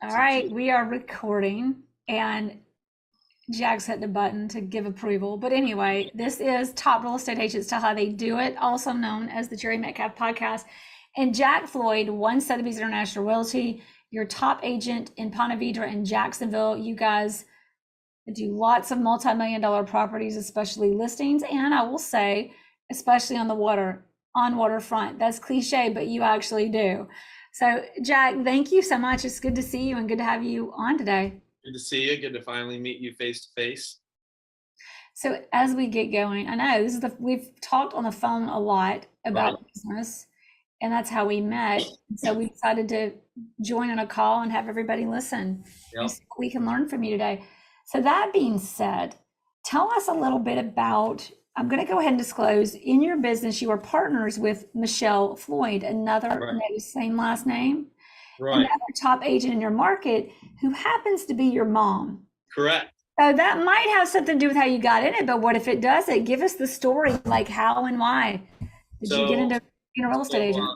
All right, we are recording and Jack's hit the button to give approval. But anyway, this is Top Real Estate Agents Tell How They Do It, also known as the Jere Metcalf podcast. And Jack Floyd, One Sotheby's International Realty, your top agent in Ponte Vedra and Jacksonville. You guys do lots of multi-million-dollar properties, especially listings. And I will say, especially on the waterfront. That's cliche, but you actually do. So, Jack, thank you so much. It's good to see you and good to have you on today. Good to see you. Good to finally meet you face to face. So, as we get going, I know we've talked on the phone a lot about business, and that's how we met. So, we decided to join on a call and have everybody listen. Yep. So we can learn from you today. So, that being said, tell us a little bit about. I'm going to go ahead and disclose in your business, you are partners with Michelle Floyd, another same last name, another top agent in your market who happens to be your mom. Correct. So that might have something to do with how you got in it, but what if it doesn't? Give us the story, like how and why did you get into being a real estate agent?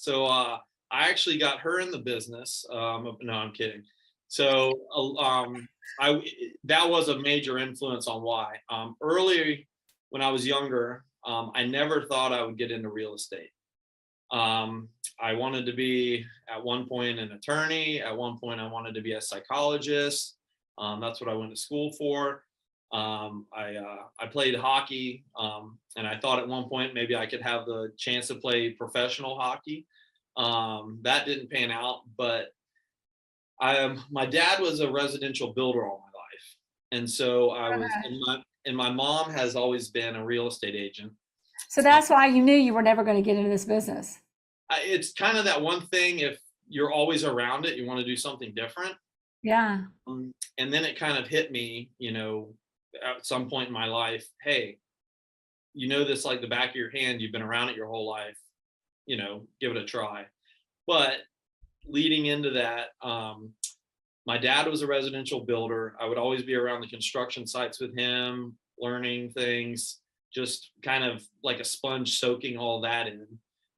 I actually got her in the business. No, I'm kidding. So that was a major influence on why. Early when I was younger, I never thought I would get into real estate. I wanted to be, at one point, an attorney. At one point, I wanted to be a psychologist. That's what I went to school for. I played hockey, and I thought at one point maybe I could have the chance to play professional hockey. That didn't pan out, but my dad was a residential builder all my life. And so I was and my mom has always been a real estate agent. So that's why you knew you were never going to get into this business. It's kind of that one thing, if you're always around it, you want to do something different. Yeah. And then it kind of hit me, at some point in my life, hey, this like the back of your hand, you've been around it your whole life, give it a try. But leading into that, my dad was a residential builder. I would always be around the construction sites with him, learning things, just kind of like a sponge soaking all that in.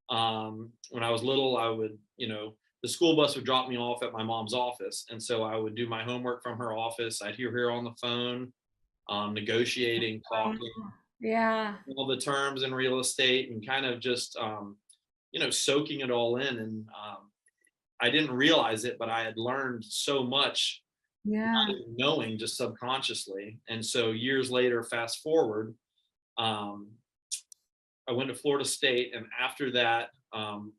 When I was little, I would, the school bus would drop me off at my mom's office. And so I would do my homework from her office. I'd hear her on the phone, negotiating, talking, all the terms in real estate, and kind of just, soaking it all in. And I didn't realize it, but I had learned so much, not even knowing, just subconsciously. And so years later, fast forward, I went to Florida State, and after that,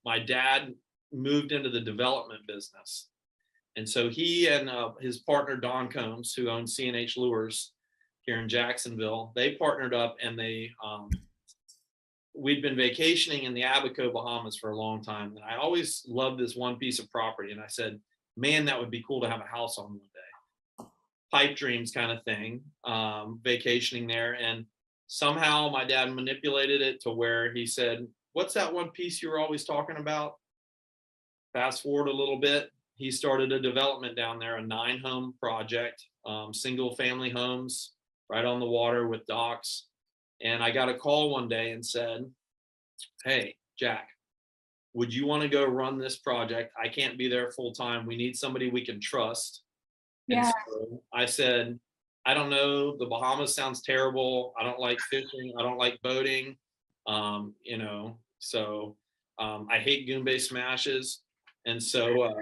my dad moved into the development business. And so he and his partner, Don Combs, who owns C&H Lures here in Jacksonville, they partnered up, and we'd been vacationing in the Abaco, Bahamas for a long time. And I always loved this one piece of property. And I said, man, that would be cool to have a house on one day. Pipe dreams kind of thing, vacationing there. And somehow my dad manipulated it to where he said, what's that one piece you were always talking about? Fast forward a little bit. He started a development down there, a 9-home project, single family homes right on the water with docks. And I got a call one day and said, hey, Jack, would you want to go run this project? I can't be there full time. We need somebody we can trust. Yeah. And so I said, I don't know. The Bahamas sounds terrible. I don't like fishing. I don't like boating. So I hate Goombay smashes. And so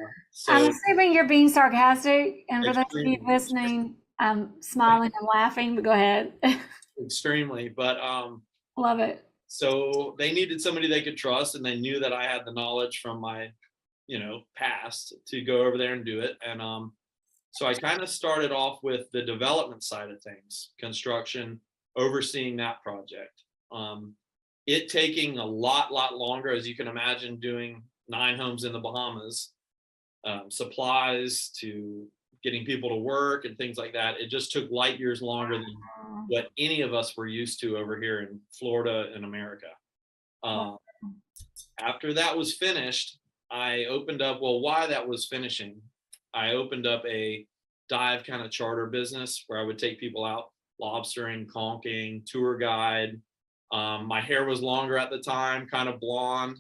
I'm assuming you're being sarcastic. And for those of you listening, I'm smiling and laughing, but go ahead. Extremely, but love it. So they needed somebody they could trust, and they knew that I had the knowledge from my past to go over there and do it. And so I kind of started off with the development side of things, construction, overseeing that project. It taking a lot longer, as you can imagine, doing 9 homes in the Bahamas, supplies to getting people to work and things like that. It just took light years longer than what any of us were used to over here in Florida and America. After that was finished, I opened up, why that was finishing, I opened up a dive kind of charter business where I would take people out lobstering, conking, tour guide. My hair was longer at the time, kind of blonde.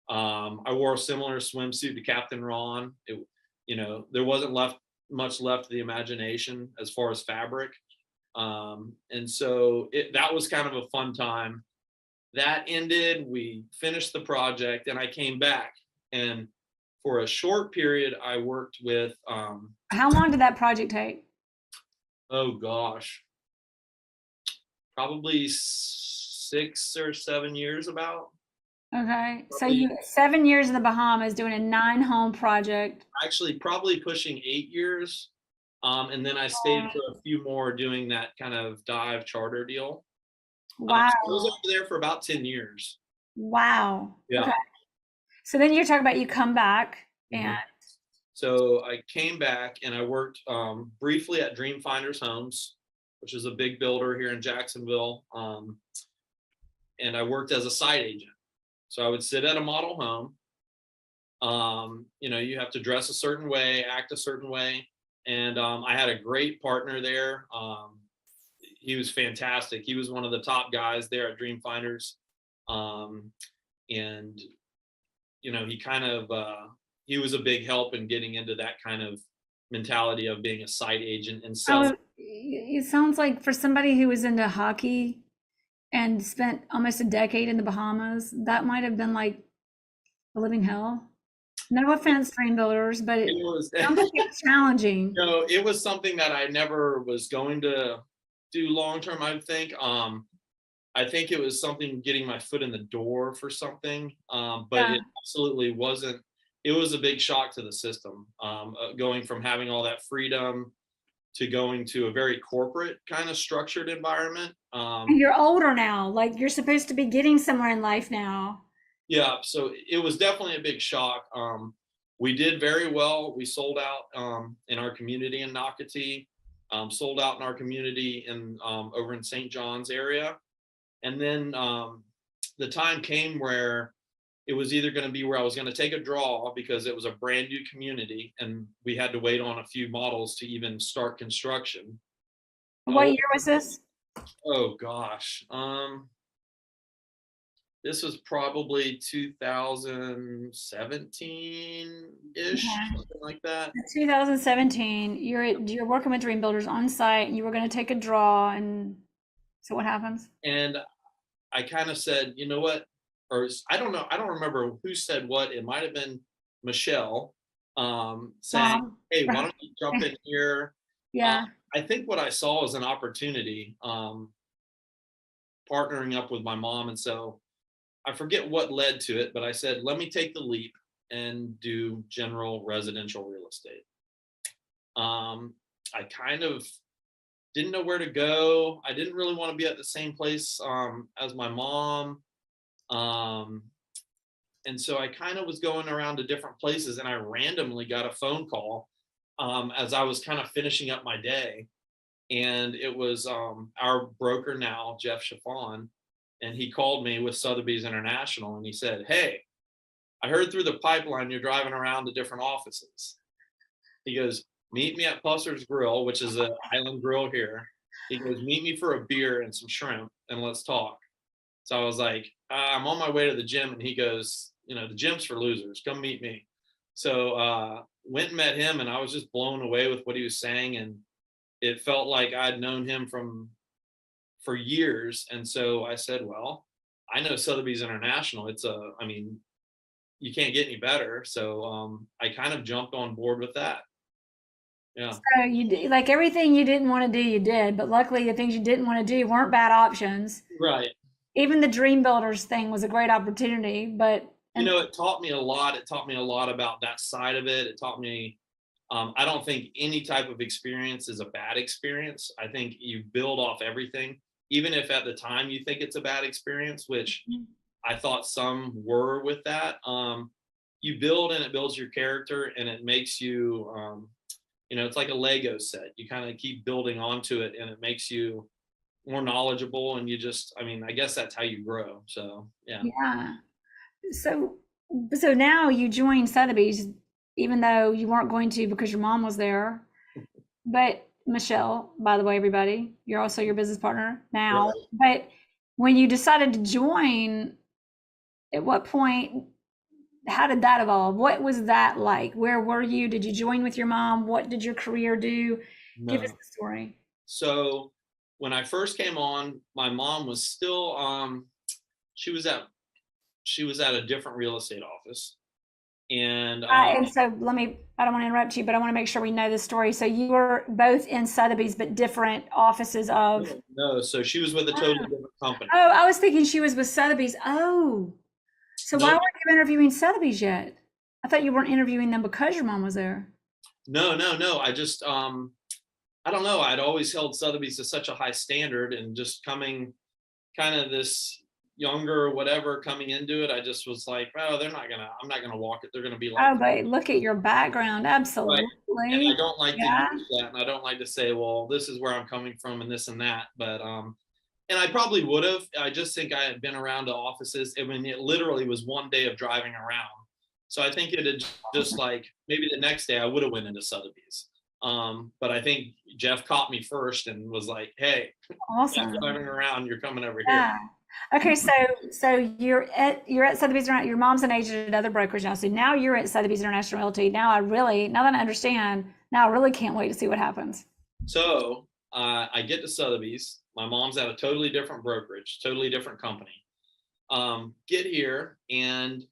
I wore a similar swimsuit to Captain Ron. there wasn't much left of the imagination as far as fabric. And so that was kind of a fun time. That ended, we finished the project, and I came back. And for a short period, I worked with, How long did that project take? oh gosh, probably 6 or 7 years about. Okay. So Probably, you 7 years in the Bahamas doing a 9-home project. actually, probably pushing 8 years. And then I stayed for a few more doing that kind of dive charter deal. So Wow. I was over there for about 10 years. Wow. Yeah. Okay. So then you're talking about you come back and So I came back and I worked briefly at Dream Finders Homes, which is a big builder here in Jacksonville. And I worked as a site agent. So I would sit at a model home. You have to dress a certain way, act a certain way. And I had a great partner there. He was fantastic. He was one of the top guys there at Dream Finders. And he kind of he was a big help in getting into that kind of mentality of being a site agent and selling. it sounds like for somebody who was into hockey and spent almost a decade in the Bahamas, that might have been like a living hell. No offense, dream builders, but it was sounds like it's challenging. it was something that I never was going to do long term, I think. I think it was something getting my foot in the door for something, but it absolutely wasn't. It was a big shock to the system, going from having all that freedom to going to a very corporate kind of structured environment. And you're older now, like you're supposed to be getting somewhere in life now. Yeah, so it was definitely a big shock. We did very well. We sold out in our community in Nocatee, sold out in our community in over in St. John's area. And then the time came where it was either going to be where I was going to take a draw because it was a brand new community and we had to wait on a few models to even start construction. What year was this? Oh gosh. This was probably 2017-ish, something like that. 2017. You're working with dream builders on site and you were going to take a draw, and so what happens? And I kind of said, you know what? Or I don't know. I don't remember who said what. It might have been Michelle saying, hey, why don't you jump in here? Yeah. I think what I saw was an opportunity, partnering up with my mom. And so I forget what led to it, but I said, let me take the leap and do general residential real estate. I kind of didn't know where to go. I didn't really want to be at the same place as my mom. And so I kind of was going around to different places, and I randomly got a phone call as I was kind of finishing up my day. And it was our broker now, Jeff Chiffon, and he called me with Sotheby's International, and he said, hey, I heard through the pipeline you're driving around to different offices. He goes, meet me at Pusser's Grill, which is an island grill here. He goes, meet me for a beer and some shrimp and let's talk. So I was like, I'm on my way to the gym. And he goes, the gym's for losers. Come meet me. So went and met him, and I was just blown away with what he was saying. And it felt like I'd known him for years. And so I said, well, I know Sotheby's International. You can't get any better. So I kind of jumped on board with that. Yeah. So you did, like everything you didn't want to do, you did, but luckily the things you didn't want to do weren't bad options. Right. Even the dream builders thing was a great opportunity, but it taught me a lot. It taught me a lot about that side of it. It taught me, I don't think any type of experience is a bad experience. I think you build off everything, even if at the time you think it's a bad experience, which I thought some were with that. You build, and it builds your character, and it makes you, it's like a Lego set. You kind of keep building onto it, and it makes you more knowledgeable, and you just, I guess that's how you grow. So, yeah. Yeah. So now you joined Sotheby's, even though you weren't going to because your mom was there. But Michelle, by the way, everybody, you're also your business partner now. Right. But when you decided to join, at what point how did that evolve? What was that like? Where were you? Did you join with your mom? What did your career do? Give us No. the story. So when I first came on, my mom was still she was at a different real estate office. And And so I don't want to interrupt you, but I want to make sure we know the story. So you were both in Sotheby's, but different offices of. no, so she was with a totally different company. Oh, I was thinking she was with Sotheby's. Oh, so why No, weren't you interviewing Sotheby's yet? I thought you weren't interviewing them because your mom was there. no. I just I don't know. I'd always held Sotheby's to such a high standard, and just coming kind of this younger whatever coming into it, I just was like, oh, I'm not gonna walk it. They're gonna be like, Oh, but look at your background. right. And I Absolutely. don't like to Yeah. use that, and I don't like to say, well, this is where I'm coming from and this and that. But and I probably would have. I just think I had been around to offices. I mean, it literally was one day of driving around. So I think it had just like maybe the next day I would have went into Sotheby's. But I think Jeff caught me first and was like, hey, Jeff Awesome. driving around, you're coming over here. Yeah. Okay, so you're at Sotheby's. Your mom's an agent at other brokers now. So now you're at Sotheby's International Realty. Now that I understand, now I really can't wait to see what happens. So I get to Sotheby's. My mom's at a totally different brokerage, totally different company. Get here, and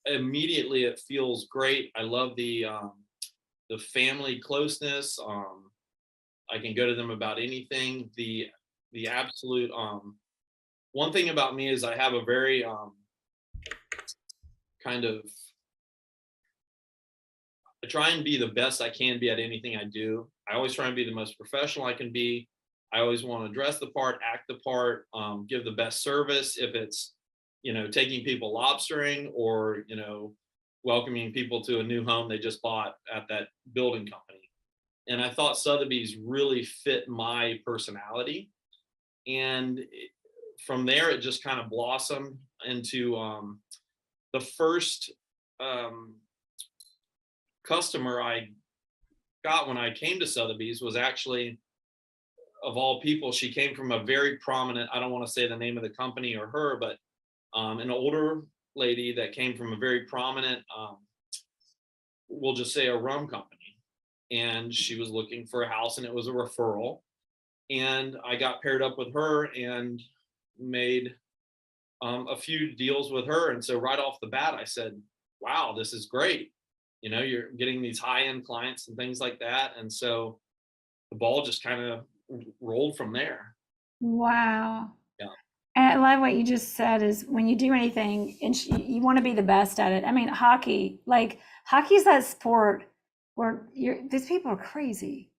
immediately it feels great. I love the family closeness. I can go to them about anything. The absolute one thing about me is I have a very kind of I try and be the best I can be at anything I do. I always try and be the most professional I can be. I always want to dress the part, act the part, give the best service. If it's, taking people lobstering, or, welcoming people to a new home they just bought at that building company. And I thought Sotheby's really fit my personality. And from there, it just kind of blossomed into the first um, customer I got when I came to Sotheby's was actually, of all people, she came from a very prominent, I don't want to say the name of the company or her, but an older lady that came from a very prominent, we'll just say a rum company. And she was looking for a house, and it was a referral. And I got paired up with her and made a few deals with her. And so right off the bat, I said, wow, this is great. You're getting these high end clients and things like that. And so the ball just kind of rolled from there. Wow. Yeah. And I love what you just said is when you do anything and you want to be the best at it. I mean, hockey's that sport where these people are crazy.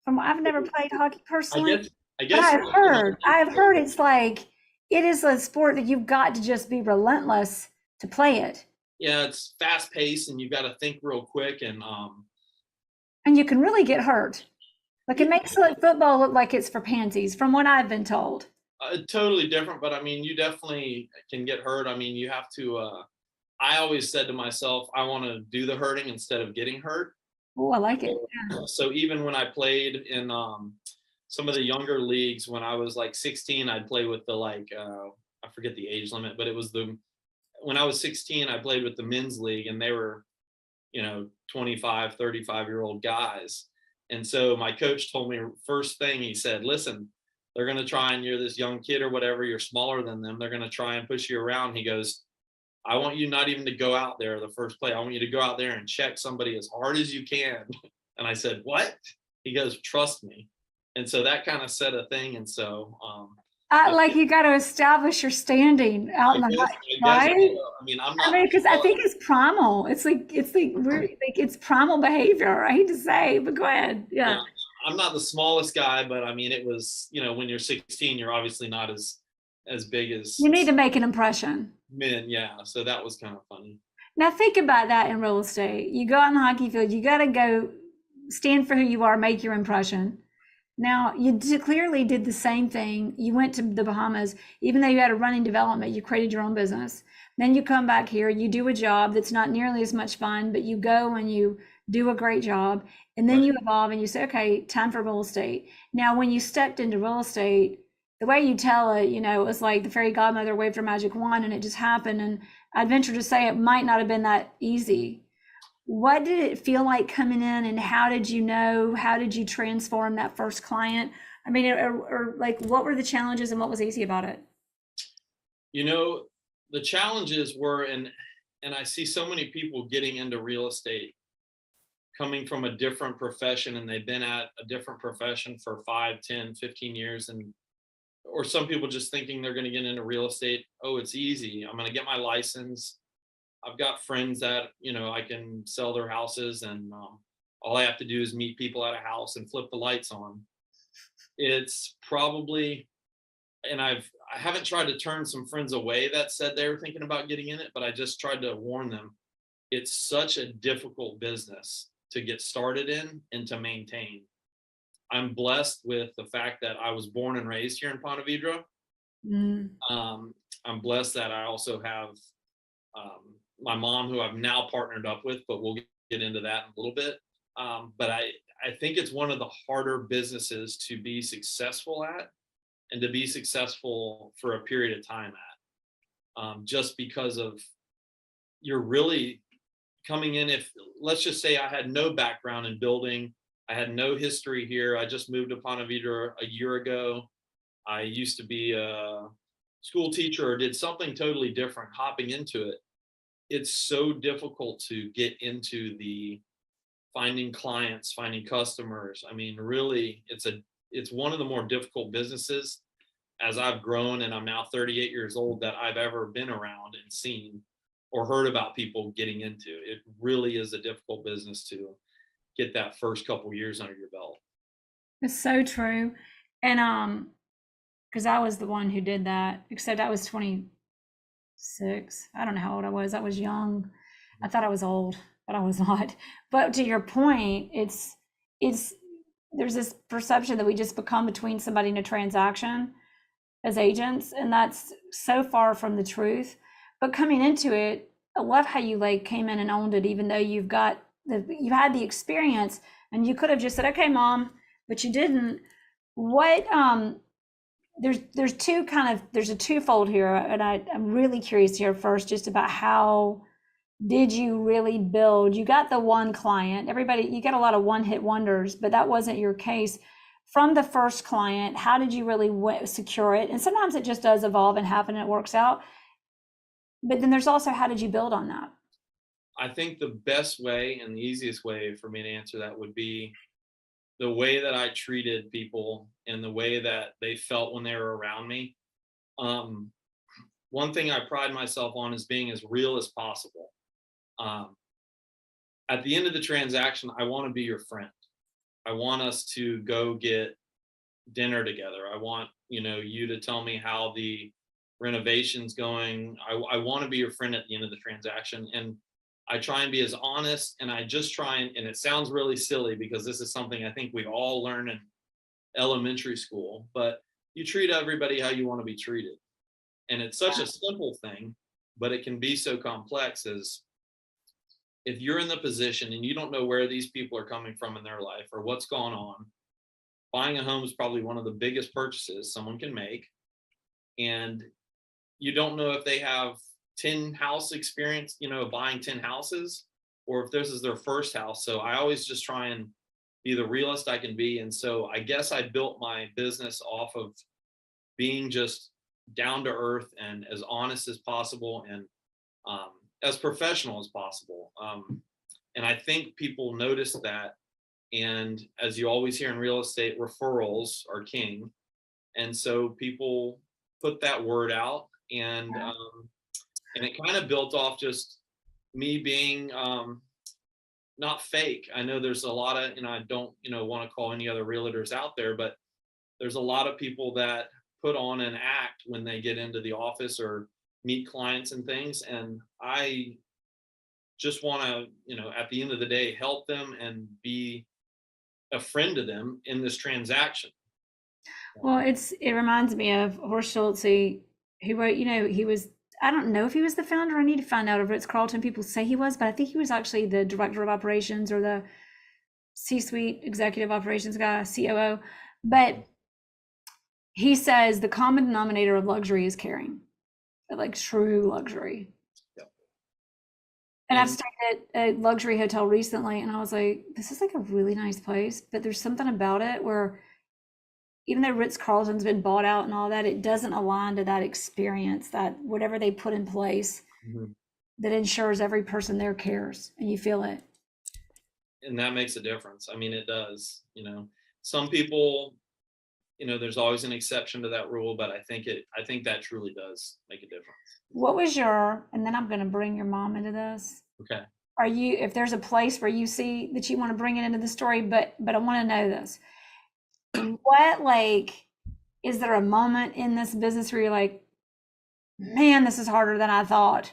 I've never played hockey personally, I but guess I have heard it's like, it is a sport that you've got to just be relentless to play it. yeah, it's fast paced and you've got to think real quick. And you can really get hurt. Like it makes like football look like it's for pansies, from what I've been told. Totally different, but I mean, you definitely can get hurt. I mean, you have to, I always said to myself, I want to do the hurting instead of getting hurt. Oh, I like it. So even when I played in some of the younger leagues, when I was like 16, I'd play with I forget the age limit, but when I was 16, I played with the men's league, and they were, 25, 35-year-old guys. And so my coach told me, first thing he said, listen, they're going to try, and you're this young kid or whatever, you're smaller than them. They're going to try and push you around. He goes, I want you not even to go out there the first play. I want you to go out there and check somebody as hard as you can. And I said, what? He goes, trust me. And so that kind of set a thing. And so, Like you got to establish your standing out in the right. I mean, Because I think it's primal. It's primal behavior. I hate to say, but go ahead. Yeah. I'm not the smallest guy, but I mean, it was, when you're 16, you're obviously not as big as You need to make an impression. men. Yeah. So that was kind of funny. Now think about that in real estate. You go out in the hockey field, you got to go stand for who you are, make your impression. Now, clearly did the same thing. You went to the Bahamas, even though you had a running development, you created your own business. Then you come back here, you do a job that's not nearly as much fun, but you go and you do a great job. And then you evolve and you say, okay, time for real estate. Now, when you stepped into real estate, the way you tell it, it was like the fairy godmother waved her magic wand and it just happened. And I'd venture to say it might not have been that easy. What did it feel like coming in, and how did you know? How did you transform that first client? I mean, or like, what were the challenges and what was easy about it? You know, the challenges were, and I see so many people getting into real estate coming from a different profession, and they've been at a different profession for 5, 10, 15 years. And, or some people just thinking they're going to get into real estate. Oh, it's easy. I'm going to get my license. I've got friends that, I can sell their houses, and all I have to do is meet people at a house and flip the lights on. It's probably, and I haven't tried to turn some friends away that said they were thinking about getting in it, but I just tried to warn them. It's such a difficult business to get started in and to maintain. I'm blessed with the fact that I was born and raised here in Ponte Vedra. I'm blessed that I also have my mom, who I've now partnered up with, but we'll get into that in a little bit. But I think it's one of the harder businesses to be successful at, and to be successful for a period of time at, just because of, you're really coming in. If, let's just say I had no background in building, I had no history here. I just moved to Ponte Vedra a year ago. I used to be a school teacher or did something totally different. Hopping into it, it's so difficult to get into the finding clients, finding customers. I mean, really, it's one of the more difficult businesses, as I've grown, and I'm now 38 years old, that I've ever been around and seen or heard about people getting into. It really is a difficult business to get that first couple years under your belt. It's so true. And because I was the one who did that, except I was 26. I don't know how old I was. I was young. I thought I was old, but I was not. But to your point, it's there's this perception that we just become between somebody and a transaction as agents, and that's so far from the truth. But coming into it, I love how you came in and owned it, even though you had the experience, and you could have just said, "Okay, mom," but you didn't. What there's a twofold here, and I'm really curious to hear first just about how did you really build? You got the one client. You got a lot of one-hit wonders, but that wasn't your case. From the first client, how did you really secure it? And sometimes it just does evolve and happen and it works out. But then there's also, how did you build on that? I think the best way and the easiest way for me to answer that would be the way that I treated people and the way that they felt when they were around me. One thing I pride myself on is being as real as possible. At the end of the transaction, I want to be your friend. I want us to go get dinner together. I want, you to tell me how the renovation's going. I want to be your friend at the end of the transaction. And I try and be as honest, and I just try and it sounds really silly because this is something I think we all learn in elementary school, but you treat everybody how you want to be treated. And it's such a simple thing, but it can be so complex. As if you're in the position and you don't know where these people are coming from in their life or what's going on, buying a home is probably one of the biggest purchases someone can make. And you don't know if they have 10 house experience, buying 10 houses, or if this is their first house. So I always just try and be the realist I can be. And so I guess I built my business off of being just down to earth and as honest as possible, and as professional as possible. And I think people notice that. And as you always hear in real estate, referrals are king. And so people put that word out, and it kind of built off just me being not fake. I know there's a lot of, I don't, want to call any other realtors out there, but there's a lot of people that put on an act when they get into the office or meet clients and things. And I just want to, at the end of the day, help them and be a friend to them in this transaction. Well, it reminds me of Horst Schultze, who wrote, he was, I don't know if he was the founder. I need to find out if it's Carlton. People say he was, but I think he was actually the director of operations or the C-suite executive operations guy, COO. But he says the common denominator of luxury is caring, like true luxury. Yep. And I've And stayed at a luxury hotel recently, and I was like, this is like a really nice place, but there's something about it where even though Ritz-Carlton's been bought out and all that, it doesn't align to that experience, that whatever they put in place Mhm. that ensures every person there cares and you feel it. and that makes a difference. I mean, it does. Some people, there's always an exception to that rule, but I think that truly does make a difference. What was your, and then I'm going to bring your mom into this. Okay. Are you, if there's a place where you see that you want to bring it into the story, but I want to know this. What, like, is there a moment in this business where you're like, man, this is harder than I thought?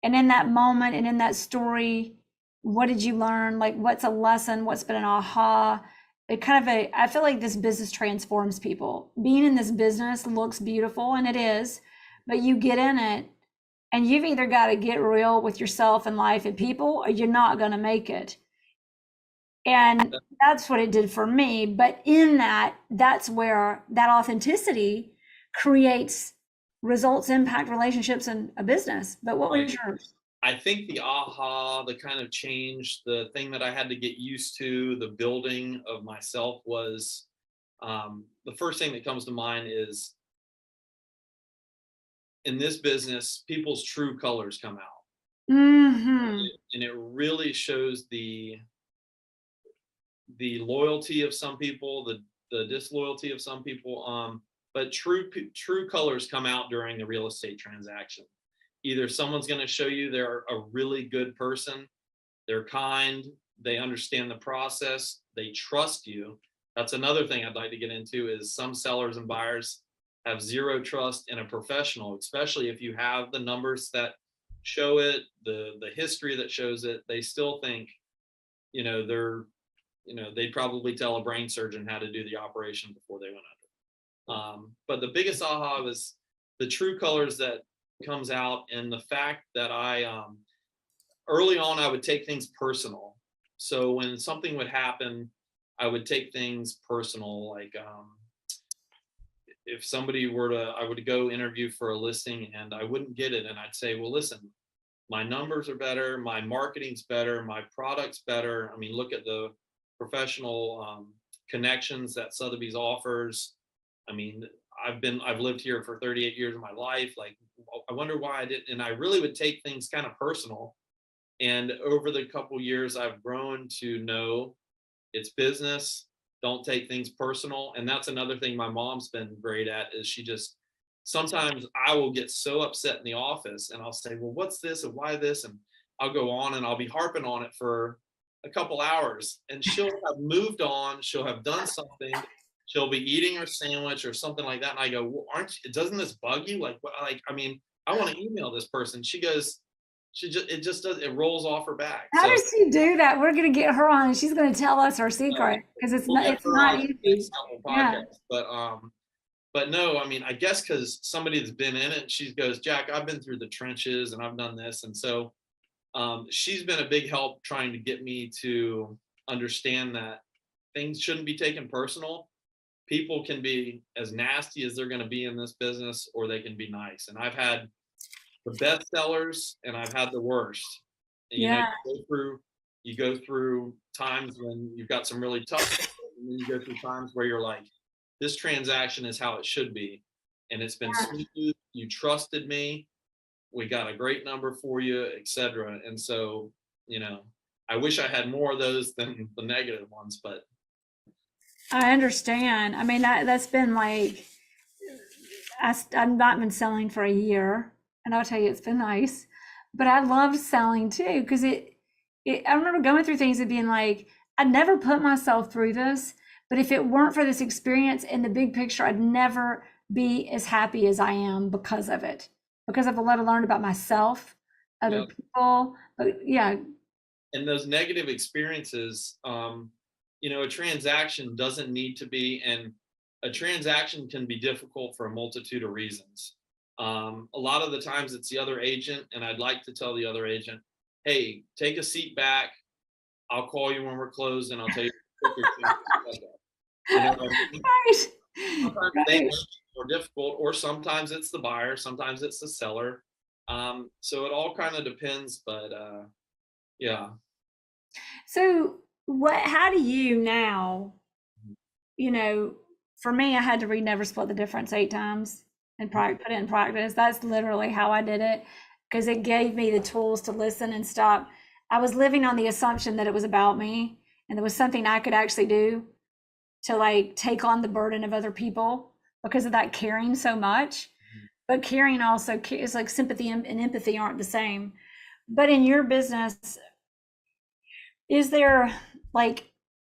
And in that moment and in that story, what did you learn? Like, what's a lesson? What's been an aha? I feel like this business transforms people. Being in this business looks beautiful, and it is, but you get in it and you've either got to get real with yourself and life and people, or you're not going to make it. And that's what it did for me. But in that, that's where that authenticity creates results, impact relationships, and a business. But what Right. was yours? I think the aha, the kind of change, the thing that I had to get used to, the building of myself was the first thing that comes to mind is in this business, people's true colors come out. Mm-hmm. And it really shows the loyalty of some people, the disloyalty of some people. But true colors come out during the real estate transaction. Either someone's going to show you they're a really good person, they're kind, they understand the process, they trust you. That's another thing I'd like to get into is some sellers and buyers have zero trust in a professional, especially if you have the numbers that show it, the history that shows it. They still think, they're, they'd probably tell a brain surgeon how to do the operation before they went under. But the biggest aha was the true colors that comes out, and the fact that I early on I would take things personal. So when something would happen, I would take things personal. Like if somebody I would go interview for a listing and I wouldn't get it, and I'd say, well, listen, my numbers are better, my marketing's better, my product's better. I mean, look at the professional connections that Sotheby's offers. I mean, I've lived here for 38 years of my life. Like, I wonder why I didn't. And I really would take things kind of personal. And over the couple years, I've grown to know it's business. Don't take things personal. And that's another thing my mom's been great at is she just sometimes I will get so upset in the office and I'll say, well, what's this and why this? And I'll go on and I'll be harping on it for a couple hours, and she'll have moved on, she'll have done something, she'll be eating her sandwich or something like that. And I go, well, doesn't this bug you? Like, what, like, I mean, I want to email this person. She goes, it just does, it rolls off her back. How So does she do that? We're going to get her on, and she's going to tell us her secret because we'll get it's her not on the easy. next couple Yeah. podcasts. But no, I mean, I guess because somebody that's been in it, she goes, Jack, I've been through the trenches and I've done this. And so she's been a big help trying to get me to understand that things shouldn't be taken personal. People can be as nasty as they're going to be in this business, or they can be nice. And I've had the best sellers and I've had the worst. And, Yeah. you go through times when you've got some really tough stuff, and then you go through times where you're like, this transaction is how it should be. And it's been smooth. You trusted me. We got a great number for you, etc. And so, I wish I had more of those than the negative ones, but I understand. I mean, that's been like, I've not been selling for a year, and I'll tell you, it's been nice. But I love selling too because I remember going through things and being like, I'd never put myself through this, but if it weren't for this experience in the big picture, I'd never be as happy as I am because of it, because I've learned about myself, other yeah. people. But yeah, And those negative experiences, a transaction doesn't need to be, and a transaction can be difficult for a multitude of reasons. A lot of the times it's the other agent, and I'd like to tell the other agent, hey, take a seat back. I'll call you when we're closed and I'll tell you. You know what I mean? right, Sometimes they make it more difficult, or sometimes it's the buyer, sometimes it's the seller. So it all kind of depends, but Yeah. So how do you now, you know, for me, I had to read Never Split the Difference 8 times and put it in practice. That's literally how I did it, because it gave me the tools to listen and stop. I was living on the assumption that it was about me and there was something I could actually do to like take on the burden of other people because of that caring so much. But caring also is like sympathy and empathy aren't the same. But in your business, is there like,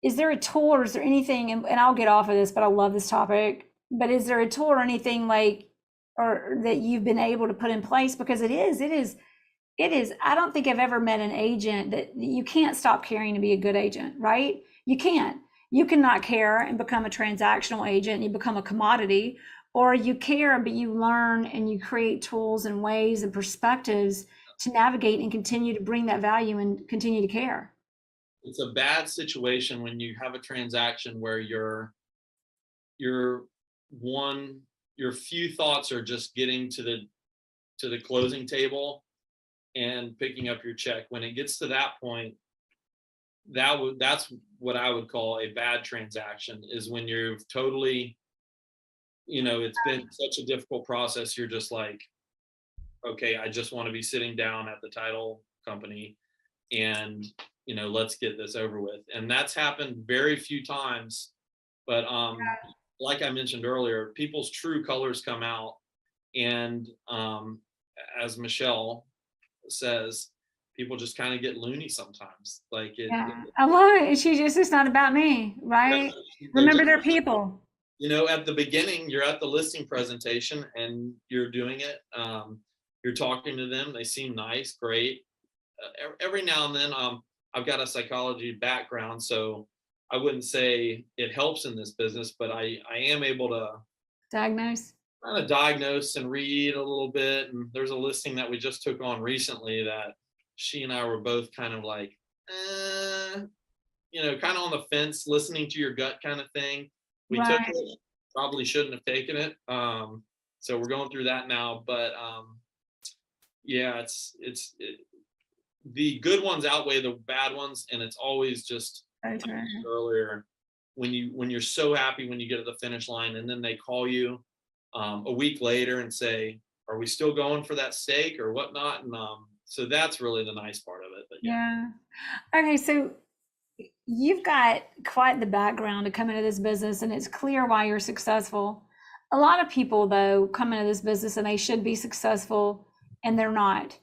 is there a tool or is there anything, and I'll get off of this, but I love this topic, but is there a tool or anything like, or that you've been able to put in place? Because it is, I don't think I've ever met an agent that you can't stop caring to be a good agent, right? You can't. You cannot care and become a transactional agent and you become a commodity, or you care, but you learn and you create tools and ways and perspectives to navigate and continue to bring that value and continue to care. It's a bad situation when you have a transaction where your one your few thoughts are just getting to the closing table and picking up your check. When it gets to that point, that's what I would call a bad transaction, is when you're totally, it's been such a difficult process. You're just like, okay, I just want to be sitting down at the title company and, let's get this over with. And that's happened very few times. But like I mentioned earlier, people's true colors come out. And as Michelle says, people just kind of get loony sometimes. Like Yeah, I love it. It's not about me, right? they're just, Remember, they're people. at the beginning, you're at the listing presentation and you're doing it. You're talking to them. They seem nice, great. Every now and then, I've got a psychology background, so I wouldn't say it helps in this business, but I am able to Diagnose. kind of diagnose and read a little bit. And there's a listing that we just took on recently that she and I were both kind of like, kind of on the fence, listening to your gut kind of thing. We took Right. it, probably shouldn't have taken it. So we're going through that now. But yeah, the good ones outweigh the bad ones, and it's always just So like I true. mentioned earlier, when you're so happy when you get to the finish line, and then they call you a week later and say, "Are we still going for that steak or whatnot?" And so that's really the nice part of it. But yeah. Yeah. Okay, so you've got quite the background to come into this business, and it's clear why you're successful. A lot of people, though, come into this business and they should be successful, and they're not.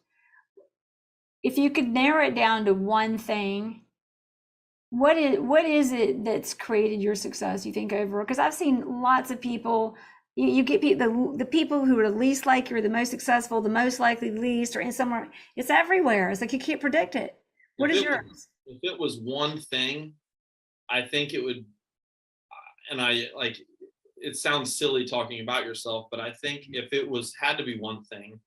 If you could narrow it down to one thing, what is it that's created your success, you think, overall? Because I've seen lots of people. You get the people who are the least like you are the most successful, the most likely least, or in somewhere. It's everywhere. It's like you can't predict it. What If is it was yours? if it was one thing, I think it would. And I like. It sounds silly talking about yourself, but I think if it was had to be one thing,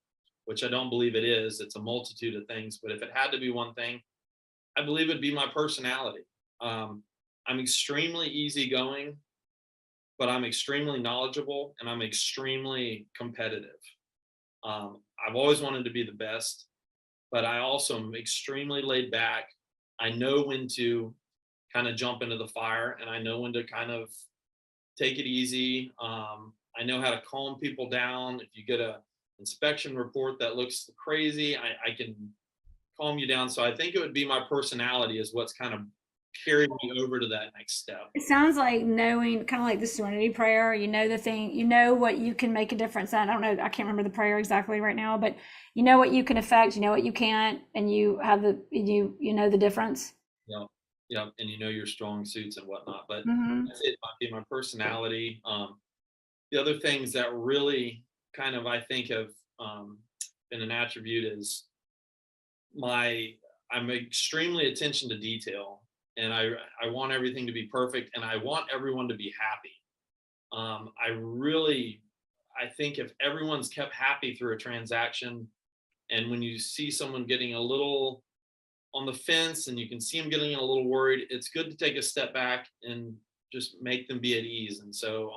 which I don't believe it is, it's a multitude of things. But if it had to be one thing, I believe it'd be my personality. I'm extremely easygoing, but I'm extremely knowledgeable and I'm extremely competitive. I've always wanted to be the best, but I also am extremely laid back. I know when to kind of jump into the fire, and I know when to kind of take it easy. I know how to calm people down. If you get a inspection report that looks crazy, I can calm you down. So I think it would be my personality is what's kind of carried me over to that next step. It sounds like knowing, kind of like the serenity prayer. You know the thing. You know what you can make a difference in. I don't know. I can't remember the prayer exactly right now, but you know what you can affect. You know what you can't, and you know the difference. Yeah, yeah, and your strong suits and whatnot. But Hmm. that's it. Might be my personality. The other things that really kind of I think have been an attribute is my I'm extremely attention to detail, and I want everything to be perfect, and I want everyone to be happy. I think if everyone's kept happy through a transaction, and when you see someone getting a little on the fence and you can see them getting a little worried, it's good to take a step back and just make them be at ease. And so,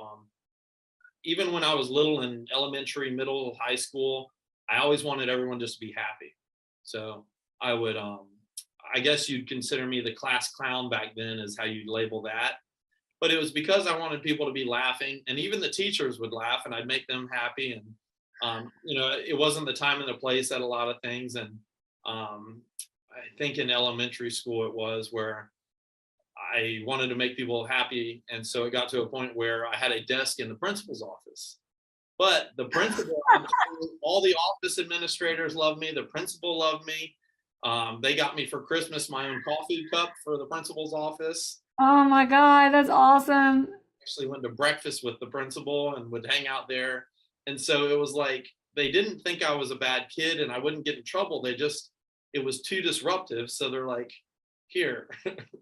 even when I was little in elementary, middle, high school, I always wanted everyone just to be happy. So I would I guess you'd consider me the class clown back then, is how you'd label that. But it was because I wanted people to be laughing, and even the teachers would laugh, and I'd make them happy. And it wasn't the time and the place at a lot of things. And I think in elementary school it was where I wanted to make people happy, and so it got to a point where I had a desk in the principal's office. But the principal, all the office administrators loved me. The principal loved me. They got me for Christmas my own coffee cup for the principal's office. Oh my God, that's awesome. Actually went to breakfast with the principal and would hang out there. And so it was like, they didn't think I was a bad kid and I wouldn't get in trouble. It was too disruptive. So they're like, here.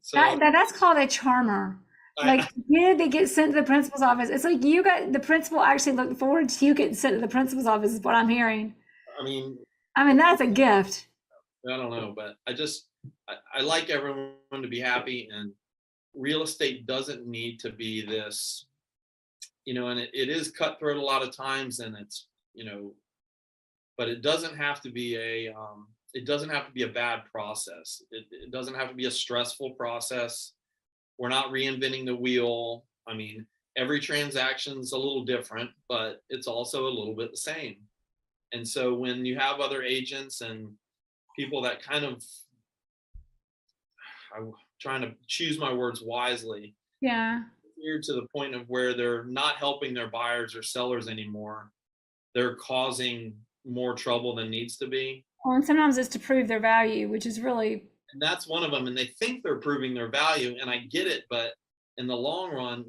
So That's called a charmer. Like kid that gets sent to the principal's office. It's like you got the principal actually looked forward to you getting sent to the principal's office is what I'm hearing. I mean, that's a gift. I don't know, but I like everyone to be happy, and real estate doesn't need to be this, and it is cutthroat a lot of times, and it's, but it doesn't have to be a bad process. It doesn't have to be a stressful process. We're not reinventing the wheel. I mean, every transaction's a little different, but it's also a little bit the same. And so when you have other agents and people that kind of, I'm trying to choose my words wisely. Yeah. Here to the point of where they're not helping their buyers or sellers anymore. They're causing more trouble than needs to be. Well, and sometimes it's to prove their value, which is really. And that's one of them. And they think they're proving their value. And I get it. But in the long run,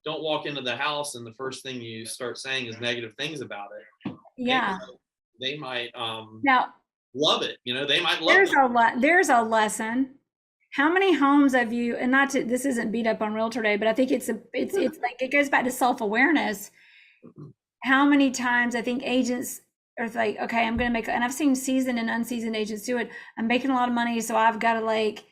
don't walk into the house and the first thing you start saying is negative things about it. Yeah. They might now love it. They might love it. There's a lesson. How many homes have you, and this isn't beat up on Realtor Day, but I think it's like, it goes back to self-awareness. How many times I think agents are like, okay, I'm going to make, and I've seen seasoned and unseasoned agents do it. I'm making a lot of money, so I've got to like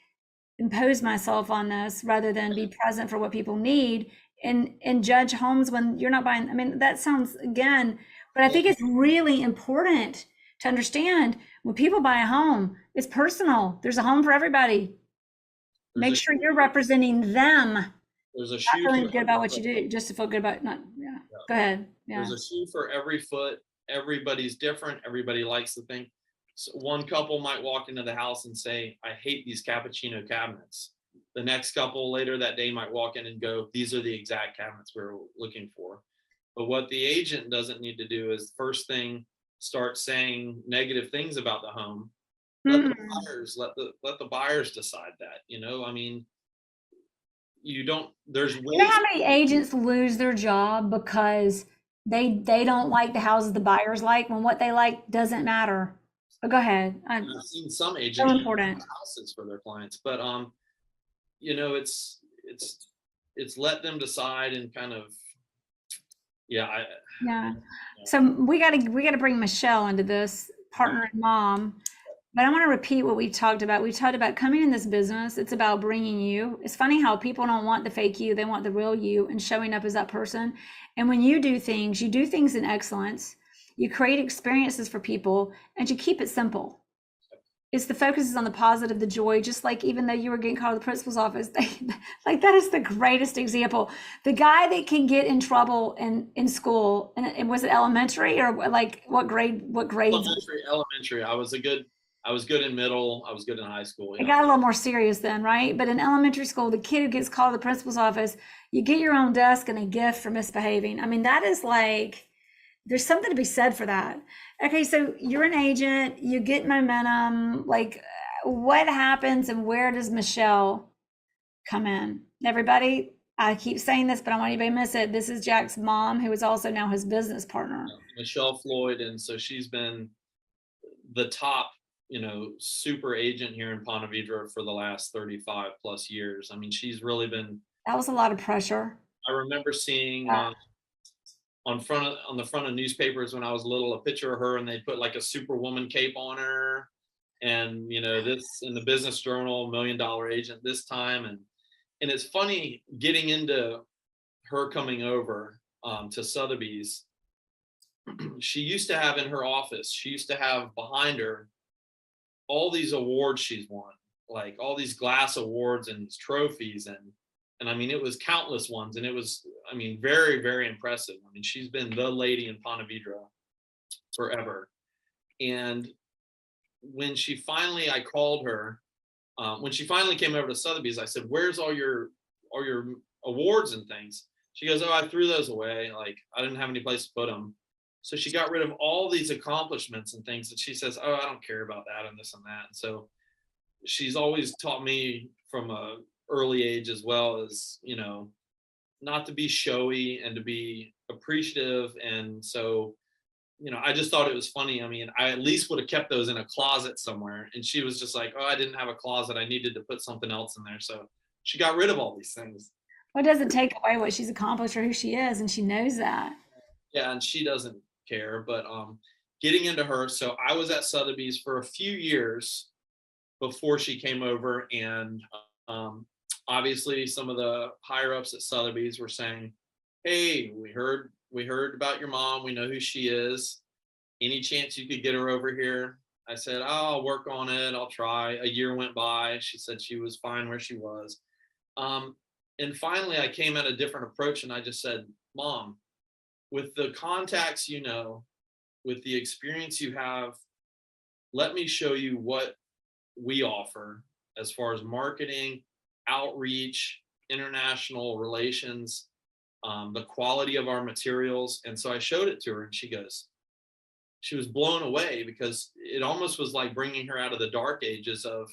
impose myself on this rather than be present for what people need and judge homes when you're not buying. I mean, that sounds again, but I think it's really important to understand when people buy a home, it's personal. There's a home for everybody. Make sure you're representing them. There's a shoe. Feeling good about what you do, just to feel good about not. Yeah. Go ahead. Yeah. There's a shoe for every foot. Everybody's different. Everybody likes the thing. So one couple might walk into the house and say, "I hate these cappuccino cabinets." The next couple later that day might walk in and go, "These are the exact cabinets we're looking for." But what the agent doesn't need to do is first thing start saying negative things about the home. Let the buyers decide that. I mean, there's ways. You know how many agents lose their job because they don't like the houses the buyers like when what they like doesn't matter. But go ahead. I've seen some agents so important houses for their clients, but it's let them decide and kind of yeah. So we got to bring Michelle into this, partner and mom. But I want to repeat what we talked about. We talked about coming in this business. It's about bringing you. It's funny how people don't want the fake you. They want the real you and showing up as that person. And when you do things in excellence. You create experiences for people and you keep it simple. It's the focus is on the positive, the joy, just like even though you were getting called to the principal's office, like that is the greatest example. The guy that can get in trouble in school, and was it elementary or like what grades? Elementary. I was good in middle. I was good in high school. It got a little more serious then, right? But in elementary school, the kid who gets called to the principal's office, you get your own desk and a gift for misbehaving. I mean, that is like, there's something to be said for that. Okay, so you're an agent, you get momentum. Like, what happens and where does Michelle come in? Everybody, I keep saying this, but I want anybody to miss it. This is Jack's mom, who is also now his business partner. Michelle Floyd, and so she's been the top, super agent here in Ponte Vedra for the last 35 plus years. I mean, she's really been. That was a lot of pressure. I remember seeing on the front of newspapers when I was little, a picture of her, and they put like a superwoman cape on her, and this in the Business Journal, $1 million agent this time, and it's funny getting into her coming over to Sotheby's. She used to have in her office, she used to have behind her all these awards she's won, like all these glass awards and trophies, and I mean, it was countless ones, and it was, I mean, very, very impressive. I mean, she's been the lady in Ponte Vedra forever. And I called her, when she finally came over to Sotheby's, I said, "Where's all your awards and things?" She goes, "Oh, I threw those away. Like, I didn't have any place to put them." So she got rid of all these accomplishments and things, and she says, "Oh, I don't care about that and this and that." And so she's always taught me from a early age as well, as, you know, not to be showy and to be appreciative. And so, you know, I just thought it was funny. I mean, I at least would have kept those in a closet somewhere. And she was just like, "Oh, I didn't have a closet. I needed to put something else in there." So she got rid of all these things. Well, it doesn't take away what she's accomplished or who she is, and she knows that. Yeah, and she doesn't care. But getting into her, so I was at Sotheby's for a few years before she came over, and um, obviously some of the higher ups at Sotheby's were saying, "Hey, we heard about your mom. We know who she is. Any chance you could get her over here?" I said, "Oh, I'll work on it. I'll try." A year went by. She said she was fine where she was. Um, and finally, I came at a different approach, and I just said, "Mom, with the contacts you know, with the experience you have, let me show you what we offer as far as marketing, outreach, international relations, the quality of our materials." And so I showed it to her, and she was blown away, because it almost was like bringing her out of the dark ages of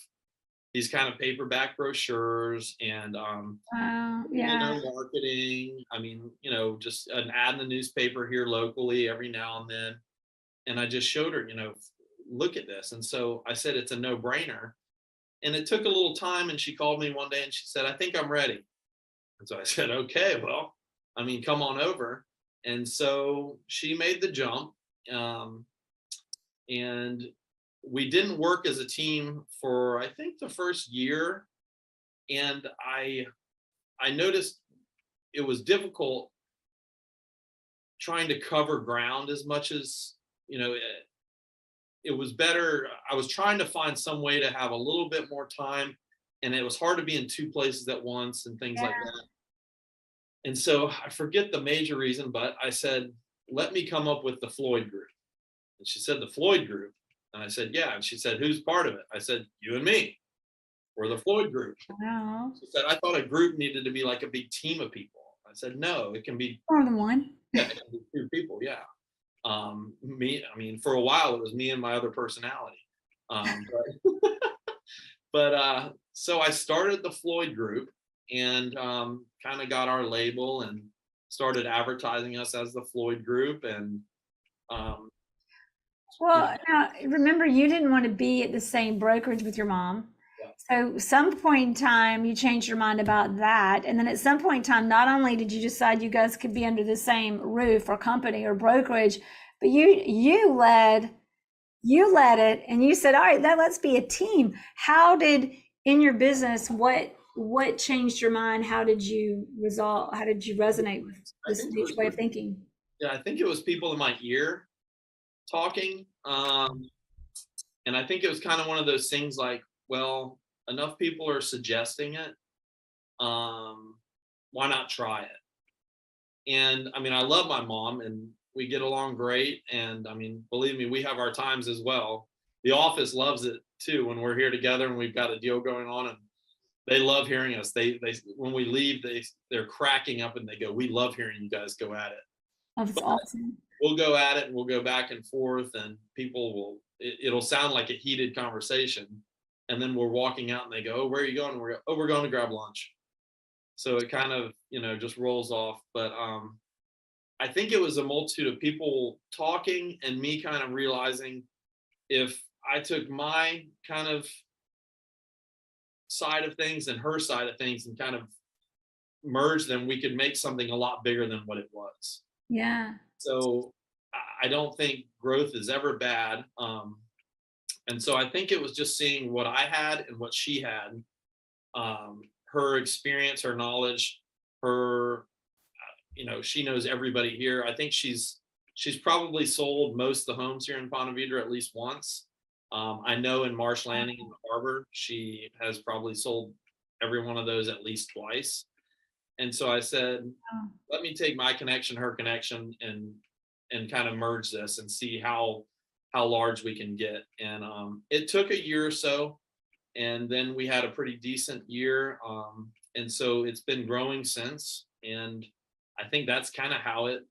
these kind of paperback brochures and Wow. you Yeah. know, marketing. I mean, you know, just an ad in the newspaper here locally every now and then. And I just showed her, you know, look at this. And so I said, it's a no brainer. And it took a little time. And she called me one day and she said, "I think I'm ready." And so I said, "Okay, well, I mean, come on over." And so she made the jump. Um, and we didn't work as a team for, I think, the first year. And I noticed it was difficult trying to cover ground as much as, you know, it was better. I was trying to find some way to have a little bit more time, and it was hard to be in two places at once and things like Yeah. that. And so I forget the major reason, but I said, "Let me come up with the Floyd group." And she said, "The Floyd group?" And I said, "Yeah." And she said, "Who's part of it?" I said, "You and me. We're the Floyd group." Wow. She said, "I thought a group needed to be like a big team of people." I said, "No, it can be, More than one. yeah, it can be two people. Yeah." I mean, for a while it was me and my other personality. But so I started the Floyd group, and kind of got our label and started advertising us as the Floyd group. And um, you know, Well, now remember, you didn't want to be at the same brokerage with your mom. yeah, So, some point in time, you changed your mind about that, and then at some point in time, not only did you decide you guys could be under the same roof or company or brokerage, but you led it, and you said, "All right, now let's be a team." How did in your business what changed your mind? How did you resolve? How did you resonate with I this think it new was, way of thinking? yeah, I think it was people in my ear talking. And I think it was kind of one of those things like, well, enough people are suggesting it. Um, why not try it? And I mean, I love my mom and we get along great. And I mean, believe me, we have our times as well. The office loves it too when we're here together and we've got a deal going on, and they love hearing us. They when we leave, they're cracking up and they go, "We love hearing you guys go at it." Oh, that's awesome. We'll go at it and we'll go back and forth, and people it'll sound like a heated conversation, and then we're walking out and they go, "Oh, where are you going?" And we're going to grab lunch. So it kind of, you know, just rolls off. But I think it was a multitude of people talking and me kind of realizing, if I took my kind of side of things and her side of things and kind of merged them, we could make something a lot bigger than what it was. Yeah. So I don't think growth is ever bad. And so I think it was just seeing what I had and what she had, her experience, her knowledge, her, you know, she knows everybody here. I think she's probably sold most of the homes here in Ponte Vedra at least once. I know in Marsh Landing in the harbor, she has probably sold every one of those at least twice. And so I said, Oh, let me take my connection, her connection, and kind of merge this and see how large we can get. And it took a year or so, and then we had a pretty decent year. And so it's been growing since. And I think that's kind of how it,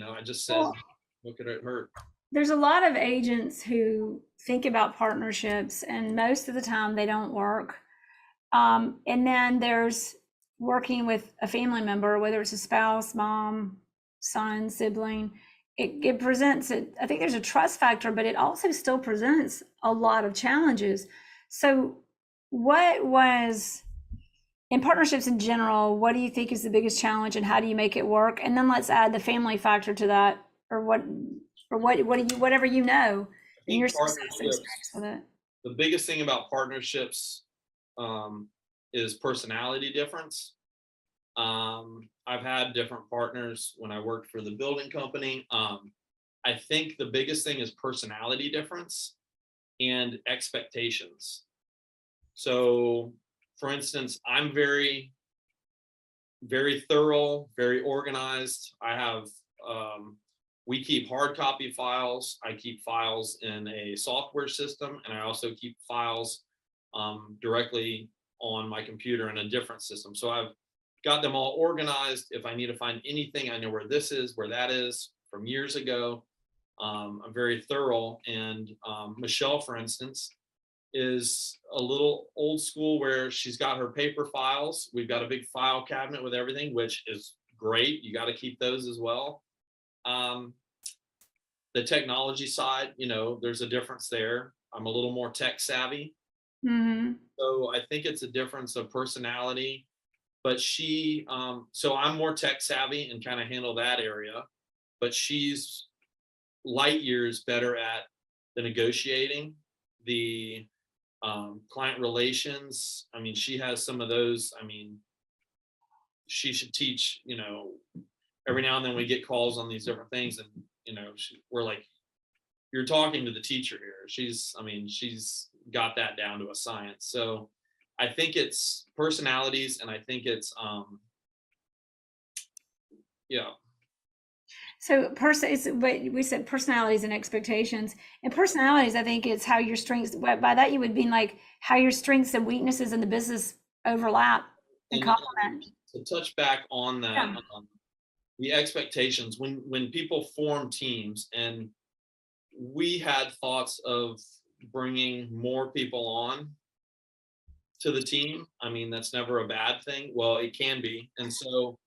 I just said, well, what could it hurt? there's a lot of agents who think about partnerships, and most of the time they don't work. And then there's working with a family member, whether it's a spouse, mom, son, sibling. It presents it. I think there's a trust factor, but it also still presents a lot of challenges. So, what was in partnerships in general? What do you think is the biggest challenge, and how do you make it work? And then let's add the family factor to that, or what do you whatever you know I in your think success partnerships, experience with it. the biggest thing about partnerships is personality difference. I've had different partners when I worked for the building company. I think the biggest thing is personality difference and expectations. So, for instance, I'm very, very thorough, very organized. We keep hard copy files. I keep files in a software system, and I also keep files directly on my computer in a different system. So I've got them all organized. If I need to find anything, I know where this is, where that is from years ago. I'm very thorough. And Michelle, for instance, is a little old school where she's got her paper files. We've got a big file cabinet with everything, which is great. You got to keep those as well. The technology side, there's a difference there. I'm a little more tech savvy. Mm-hmm. So I think it's a difference of personality. But so I'm more tech savvy and kind of handle that area. But she's light years better at the negotiating, the client relations. I mean, she has some of those. I mean, she should teach, every now and then we get calls on these different things, and, we're like, you're talking to the teacher here. She's got that down to a science. So I think it's personalities, and I think it's, yeah. So but we said personalities and expectations. And personalities, I think it's how your strengths, by that you would mean like how your strengths and weaknesses in the business overlap and complement. To touch back on that, Yeah. the expectations, when people form teams, and we had thoughts of bringing more people on to the team. I mean, that's never a bad thing. Well, it can be. And so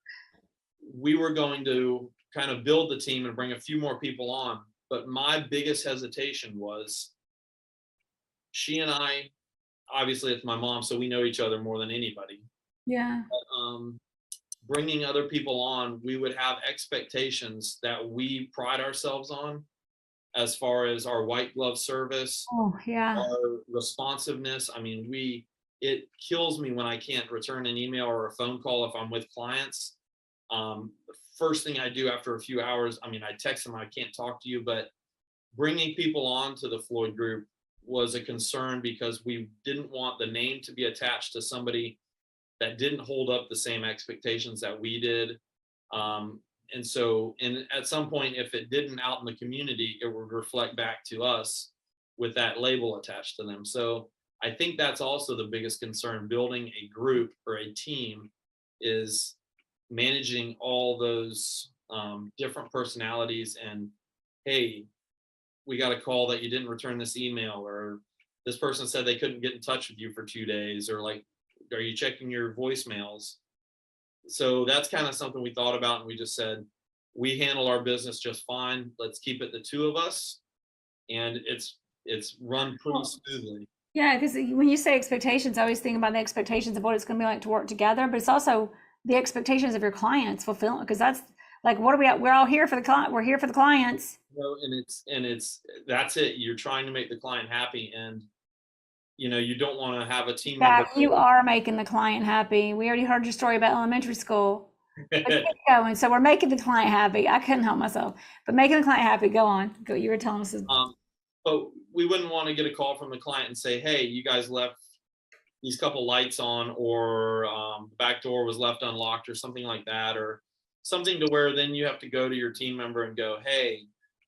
we were going to kind of build the team and bring a few more people on. But my biggest hesitation was she and I, obviously it's my mom, so we know each other more than anybody. Yeah. But, bringing other people on, we would have expectations that we pride ourselves on, as far as our white glove service, Oh, yeah. our responsiveness. I mean, it kills me when I can't return an email or a phone call if I'm with clients. The first thing I do after a few hours, I mean, I text them, I can't talk to you. But bringing people on to the Floyd Group was a concern, because we didn't want the name to be attached to somebody that didn't hold up the same expectations that we did. And so, and at some point, if it didn't out in the community, it would reflect back to us with that label attached to them. So I think that's also the biggest concern, building a group or a team, is managing all those different personalities. And, hey, we got a call that you didn't return this email, or this person said they couldn't get in touch with you for 2 days, or like, are you checking your voicemails? So that's kind of something we thought about, and we just said, we handle our business just fine. Let's keep it the two of us, and it's run pretty smoothly. Yeah, because when you say expectations, I always think about the expectations of what it's going to be like to work together, but it's also the expectations of your clients fulfillment, because that's like, what are we at? We're all here for the client. We're here for the clients. And it's that's it. You're trying to make the client happy, and you don't want to have a team member. You are making the client happy. We already heard your story about elementary school. But keep going. So we're making the client happy. I couldn't help myself, but making the client happy. Go on. Go. You were telling us. but we wouldn't want to get a call from the client and say, hey, you guys left these couple lights on, or the back door was left unlocked, or something like that, or something to where then you have to go to your team member and go, hey,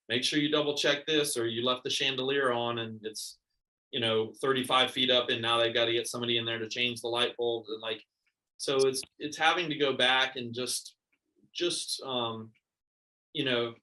make sure you double check this, or you left the chandelier on and it's 35 feet up, and now they've got to get somebody in there to change the light bulb. And like, so it's having to go back and just you know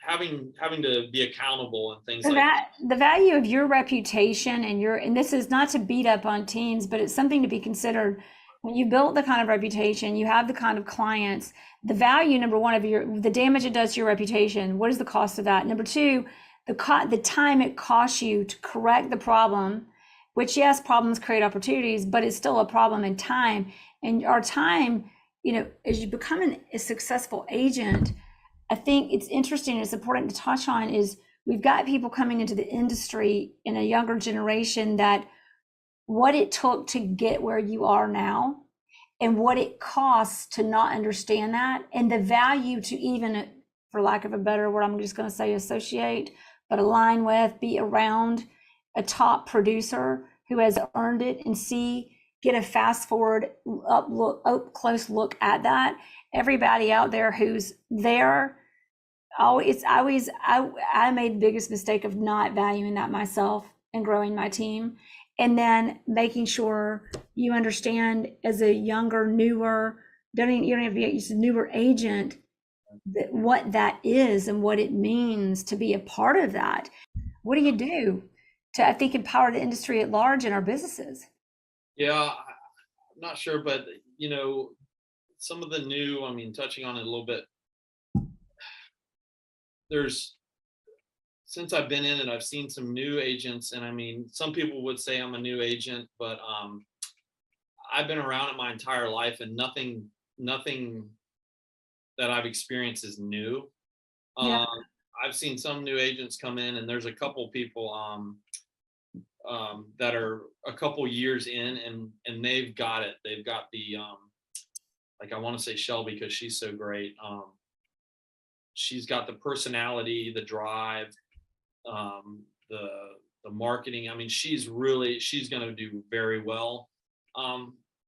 having to be accountable and things So like that the value of your reputation and this is not to beat up on teams, but it's something to be considered. When you build the kind of reputation, you have the kind of clients, the value, number one, of the damage it does to your reputation. What is the cost of that? Number two, the time it costs you to correct the problem, which, yes, problems create opportunities, but it's still a problem in time. And our time, as you become a successful agent, I think it's interesting, it's important to touch on, is we've got people coming into the industry in a younger generation that what it took to get where you are now and what it costs to not understand that, and the value to even, for lack of a better word, I'm just going to say associate, but align with, be around a top producer who has earned it, and get a fast forward up close look at that. Everybody out there who's there, I made the biggest mistake of not valuing that myself and growing my team, and then making sure you understand as a younger, newer, you don't have to be a newer agent, that what that is and what it means to be a part of that. What do you do to, I think, empower the industry at large in our businesses? Yeah, I'm not sure, but some of the new, touching on it a little bit, since I've been in it, I've seen some new agents, and some people would say I'm a new agent, but I've been around it my entire life, and nothing that I've experienced is new. Yeah. I've seen some new agents come in, and there's a couple people that are a couple years in, and they've got it. They've got the like, I want to say Shelby because she's so great. She's got the personality, the drive, the marketing. She's going to do very well.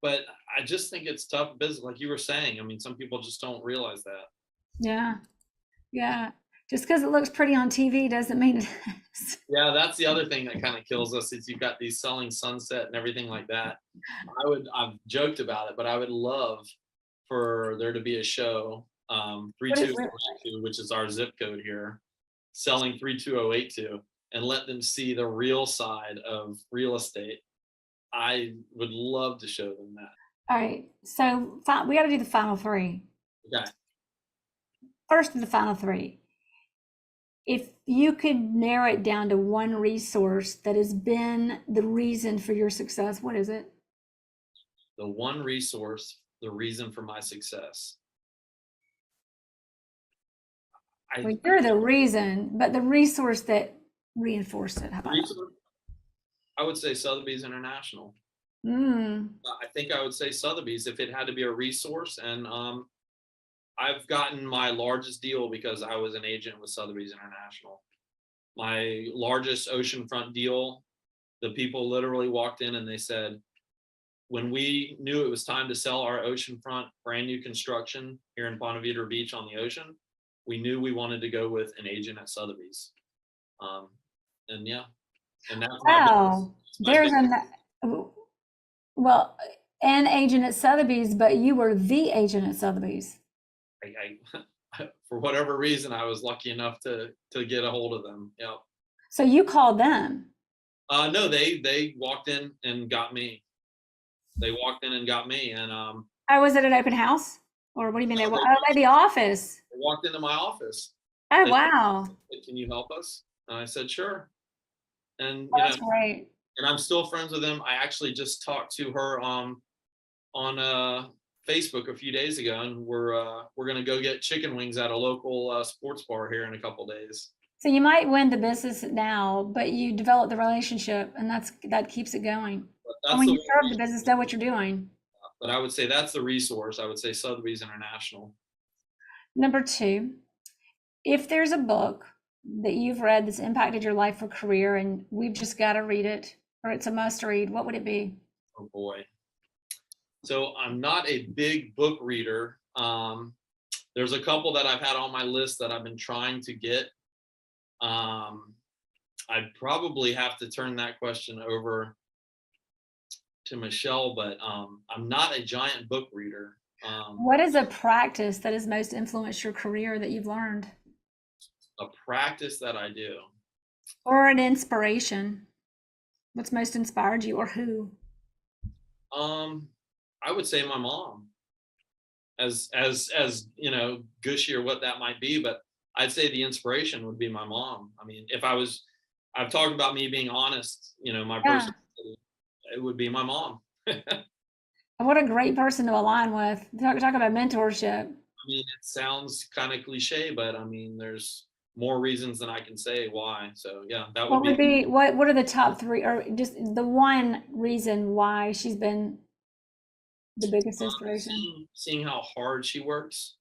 But I just think it's tough business, like you were saying. Some people just don't realize that. Yeah. Yeah. Just because it looks pretty on TV doesn't mean it is. Yeah, that's the other thing that kind of kills us, is you've got these Selling Sunset and everything like that. I've joked about it, but I would love for there to be a show, 32082, which is our zip code here, Selling 32082, and let them see the real side of real estate. I would love to show them that. All right. So we got to do the final three. Okay. First of the final three. If you could narrow it down to one resource that has been the reason for your success, what is it? The one resource, the reason for my success. Well, you're the reason, but the resource that reinforced it. How about that? I would say Sotheby's International. Mm. I think I would say Sotheby's if it had to be a resource. And I've gotten my largest deal because I was an agent with Sotheby's International. My largest oceanfront deal, the people literally walked in and they said, when we knew it was time to sell our oceanfront brand new construction here in Ponte Vedra Beach on the ocean, we knew we wanted to go with an agent at Sotheby's. And yeah, and that's wow. There's an agent at Sotheby's, but you were the agent at Sotheby's. For whatever reason, I was lucky enough to get a hold of them. Yeah. So you called them? No, they walked in and got me. They walked in and got me, and was it an open house, or what do you mean? They at the office. They walked into my office. Oh, wow! Said, can you help us? And I said, sure. And that's great. And I'm still friends with them. I actually just talked to her on Facebook a few days ago, and we're gonna go get chicken wings at a local sports bar here in a couple days. So you might win the business now, but you develop the relationship, and that keeps it going. And when you serve the business, know what you're doing. But I would say that's the resource. I would say Sotheby's International. Number two, if there's a book that you've read that's impacted your life or career, and we've just got to read it, or it's a must read, what would it be? Oh boy. So I'm not a big book reader. There's a couple that I've had on my list that I've been trying to get. I'd probably have to turn that question over to Michelle, but I'm not a giant book reader. What is a practice that has most influenced your career that you've learned? A practice that I do. Or an inspiration? What's most inspired you, or who? I would say my mom, as you know, gushy or what that might be, but I'd say the inspiration would be my mom. I mean, I've talked about me being honest, my Yeah. personality, it would be my mom. What a great person to align with. Talk about mentorship. I mean, it sounds kind of cliche, but I mean, there's more reasons than I can say why. So yeah, that would What would be be what are the top three, or just the one reason why she's been the biggest inspiration? seeing how hard she works,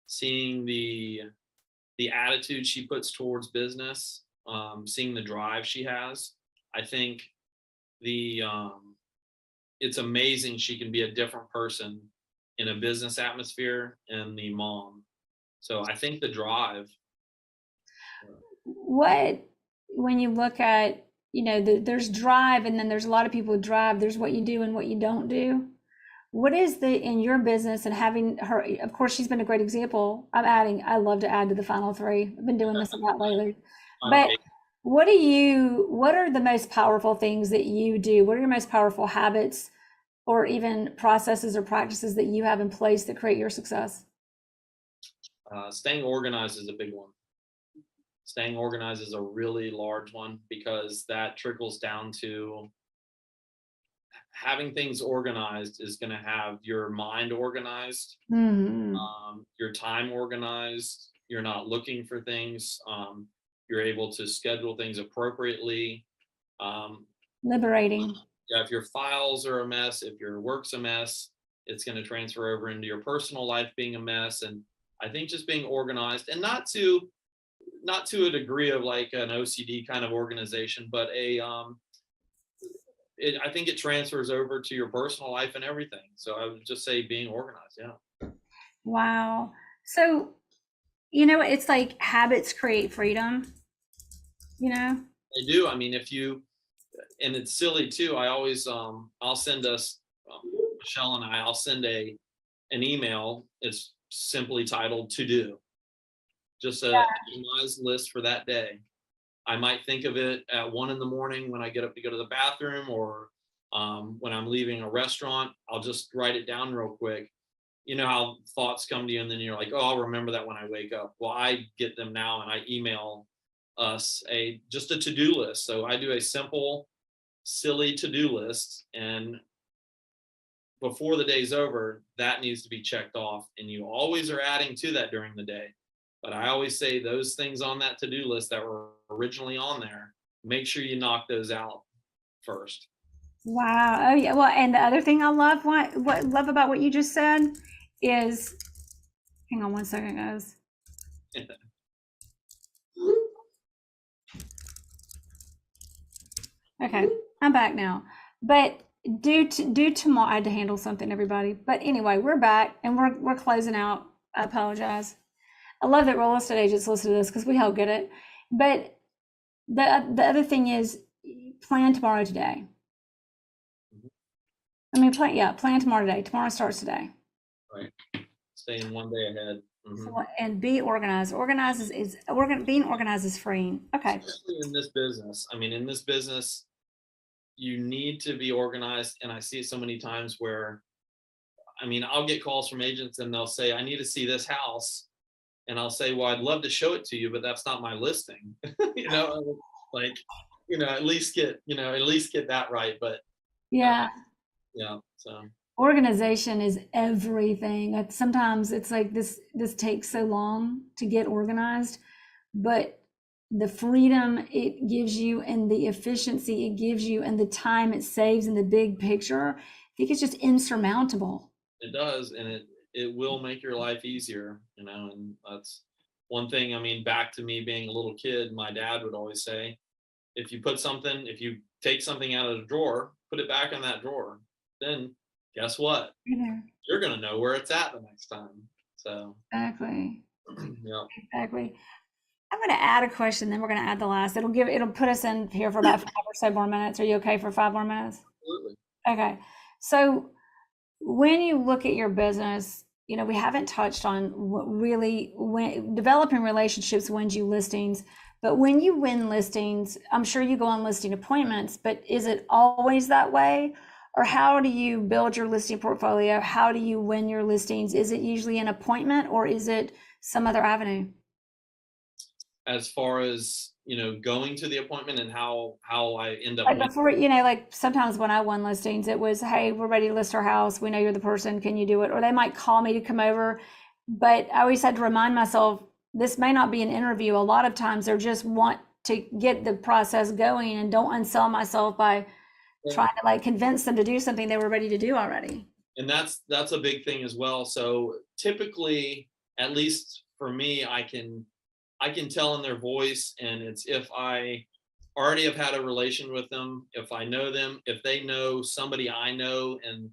seeing the attitude she puts towards business, seeing the drive she has. I think the it's amazing she can be a different person in a business atmosphere and the mom. So I think the drive. What, when you look at, there's drive, and then there's a lot of people with drive. There's what you do and what you don't do. What is in your business, and having her, of course, she's been a great example. I love to add to the final three. I've been doing this a lot lately. But what are the most powerful things that you do? What are your most powerful habits, or even processes or practices that you have in place that create your success? Staying organized is a big one. Staying organized is a really large one, because that trickles down to having things organized is going to have your mind organized, Mm-hmm. your time organized. You're not looking for things. You're able to schedule things appropriately. Liberating. Yeah, if your files are a mess, if your work's a mess, it's going to transfer over into your personal life being a mess. And I think just being organized, and not to a degree of like an OCD kind of organization, but I think it transfers over to your personal life and everything. So I would just say being organized. Yeah. Wow. So, it's like habits create freedom, They do. I mean, and it's silly too. I always, I'll send us, Michelle and I'll send an email. It's simply titled "To Do," just a itemized list for that day. I might think of it at 1 a.m. when I get up to go to the bathroom, or when I'm leaving a restaurant. I'll just write it down real quick. You know how thoughts come to you, and then you're like, oh, I'll remember that when I wake up. Well, I get them now, and I email us just a to-do list. So I do a simple, silly to-do list, and before the day's over, that needs to be checked off. And you always are adding to that during the day. But I always say those things on that to-do list that were originally on there, make sure you knock those out first. Wow. Oh yeah. Well, and the other thing I love, what love about what you just said is, hang on one second, guys. Okay, I'm back now. But due tomorrow, I had to handle something, everybody. But anyway, we're back, and we're closing out. I apologize. I love that real estate agents listen to this, because we help get it. But the other thing is, plan tomorrow today. I mean, plan tomorrow today. Tomorrow starts today. Right. Staying one day ahead. Mm-hmm. So, and be organized. Being organized is freeing. Okay. Especially in this business. I mean, in this business, you need to be organized. And I see it so many times where, I mean, I'll get calls from agents and they'll say, I need to see this house. And I'll say, well, I'd love to show it to you, but that's not my listing. Like, at least get that right. But yeah. Yeah. So organization is everything. Sometimes it's like this takes so long to get organized, but the freedom it gives you, and the efficiency it gives you, and the time it saves in the big picture, I think it's just insurmountable. It does, and it will make your life easier, and that's one thing, I mean, back to me being a little kid, my dad would always say, if you take something out of the drawer, put it back in that drawer, then guess what? You're going to know where it's at the next time. So, Exactly. yeah. Exactly. I'm going to add a question, then we're going to add the last. It'll put us in here for about 5 or so more minutes. Are you okay for 5 more minutes? Absolutely. Okay. So when you look at your business, we haven't touched on when developing relationships wins you listings. But when you win listings, I'm sure you go on listing appointments, but is it always that way? Or how do you build your listing portfolio? How do you win your listings? Is it usually an appointment or is it some other avenue? As far as, going to the appointment and how I end up Like before, like sometimes when I won listings, it was, hey, we're ready to list our house. We know you're the person. Can you do it? Or they might call me to come over. But I always had to remind myself, this may not be an interview. A lot of times they just want to get the process going and don't unsell myself by trying to like convince them to do something they were ready to do already. And that's a big thing as well. So typically, at least for me, I can tell in their voice, and it's if I already have had a relation with them, if I know them, if they know somebody I know and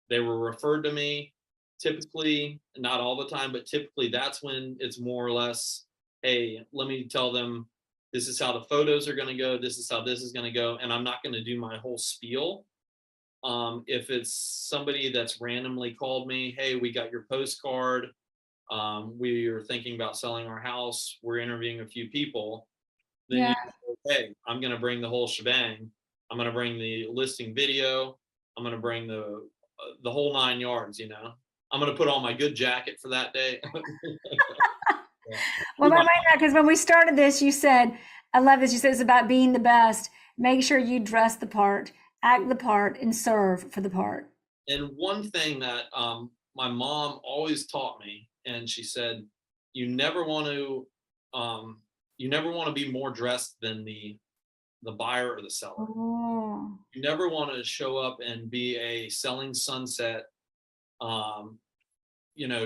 they were referred to me, typically, not all the time, but typically that's when it's more or less, hey, let me tell them this is how the photos are going to go, this is how this is going to go, and I'm not going to do my whole spiel. If it's somebody that's randomly called me, hey, we got your postcard, we are thinking about selling our house, we're interviewing a few people, then Yeah. hey, I'm going to bring the whole shebang. I'm going to bring the listing video. I'm going to bring the whole 9 yards. I'm going to put on my good jacket for that day. Well, I like that because when we started this, you said, I love this. You said it's about being the best. Make sure you dress the part, act the part, and serve for the part. And one thing that my mom always taught me, and she said, you never want to be more dressed than the buyer or the seller. Oh. You never want to show up and be a selling sunset,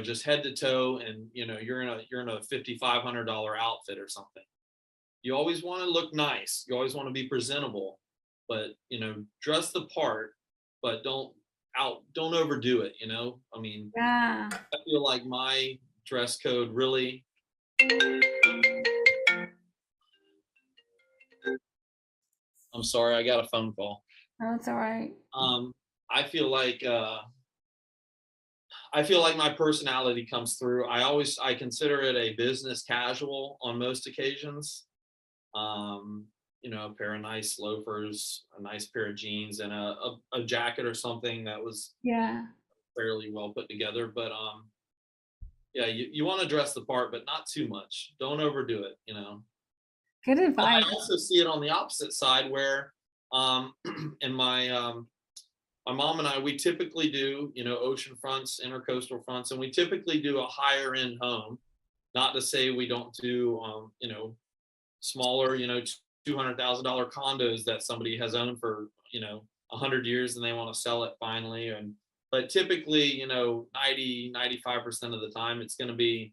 just head to toe, and you're in a $5,500 outfit or something. You always want to look nice. You always want to be presentable, but dress the part, but don't overdo it. I mean, Yeah. I feel like my dress code really. I'm sorry, I got a phone call. Oh, that's all right. I feel like my personality comes through. I consider it a business casual on most occasions. A pair of nice loafers, a nice pair of jeans, and a jacket or something that was fairly well put together. But yeah, you want to dress the part, but not too much. Don't overdo it. Good advice. I also see it on the opposite side where, in my mom and I, we typically do, ocean fronts, intercoastal fronts, and we typically do a higher end home. Not to say we don't do, smaller, $200,000 condos that somebody has owned for, 100 years and they want to sell it finally. But typically, 95% of the time, it's going to be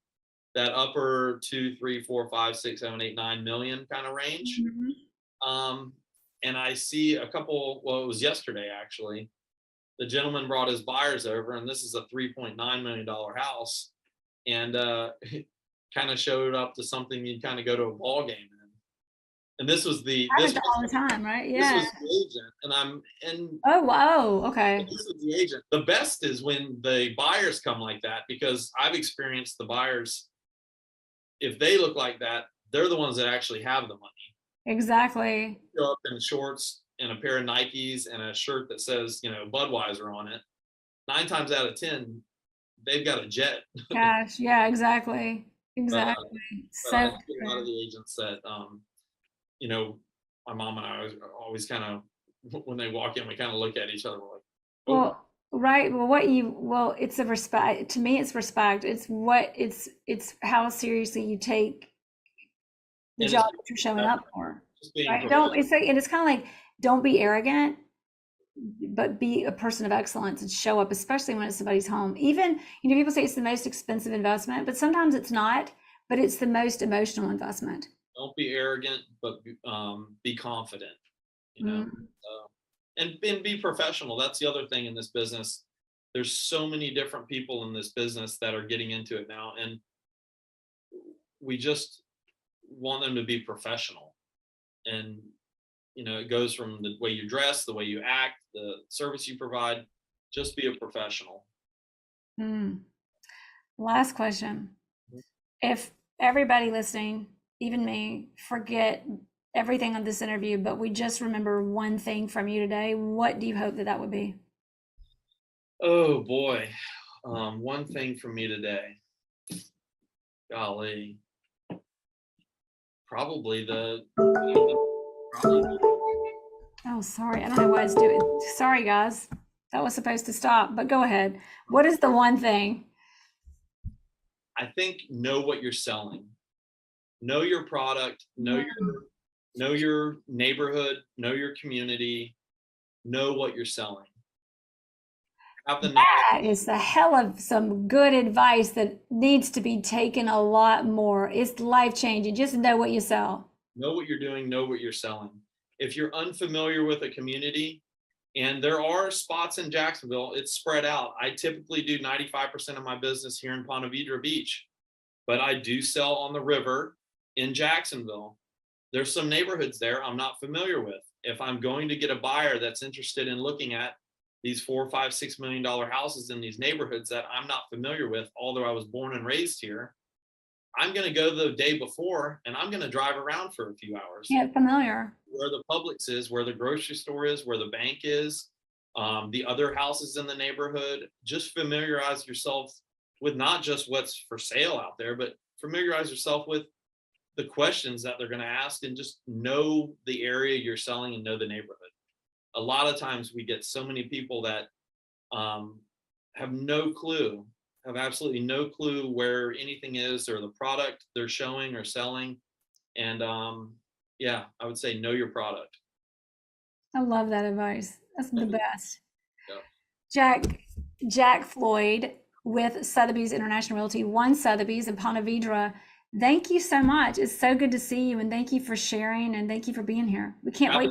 that upper 2, 3, 4, 5, 6, 7, 8, 9 million kind of range. Mm-hmm. And I see a couple, well, it was yesterday actually. The gentleman brought his buyers over, and this is a $3.9 million house, and kind of showed up to something you'd kind of go to a ball game in. And this was all the time, right? Yeah. This was the agent, and Oh, wow. Okay. this is the agent. The best is when the buyers come like that, because I've experienced the buyers, if they look like that, they're the ones that actually have the money. Exactly. Show up in shorts and a pair of Nikes and a shirt that says, Budweiser on it. 9 times out of 10, they've got a jet. Cash. Yeah, exactly. Exactly. But I see a lot of the agents that, my mom and I always kind of, when they walk in, we kind of look at each other like, oh. Well, right. Well, it's a respect. To me, it's respect. It's how seriously you take the job that you're showing up for. Right? And it's kind of like, don't be arrogant, but be a person of excellence and show up, especially when it's somebody's home. Even, people say it's the most expensive investment, but sometimes it's not. but it's the most emotional investment. Don't be arrogant, but be confident, you know, and be professional. That's the other thing in this business. There's so many different people in this business that are getting into it now, and we just want them to be professional. And, you know, it goes from the way you dress, the way you act, the service you provide. Just be a professional. Last question. If everybody listening, even me, forget everything on this interview, but we just remember one thing from you today, what do you hope that would be? Oh boy. One thing from me today. Golly. Probably Oh, sorry. I don't know why it's doing. Sorry, guys. That was supposed to stop, but go ahead. What is the one thing? I think know what you're selling. Know your product, know your neighborhood, know your community, know what you're selling. Have the That is the hell of some good advice that needs to be taken a lot more. It's life-changing. Just know what you sell. Know what you're doing, know what you're selling. If you're unfamiliar with a community, and there are spots in Jacksonville, it's spread out. I typically do 95% of my business here in Ponte Vedra Beach, but I do sell on the river in Jacksonville. There's some neighborhoods there I'm not familiar with. If I'm going to get a buyer that's interested in looking at these $4, $5, $6 million houses in these neighborhoods that I'm not familiar with, although I was born and raised here, I'm going to go the day before and I'm going to drive around for a few hours. Get familiar. Where the Publix is, where the grocery store is, where the bank is, the other houses in the neighborhood. Just familiarize yourself with not just what's for sale out there, but familiarize yourself with the questions that they're going to ask, and just know the area you're selling and know the neighborhood. A lot of times we get so many people that have no clue, have absolutely no clue where anything is or the product they're showing or selling. And yeah, I would say know your product. I love that advice. That's the best. Yep. Jack Floyd with Sotheby's International Realty, One Sotheby's in Ponte Vedra. Thank you so much. It's so good to see you, and thank you for sharing, and thank you for being here. We can't wait.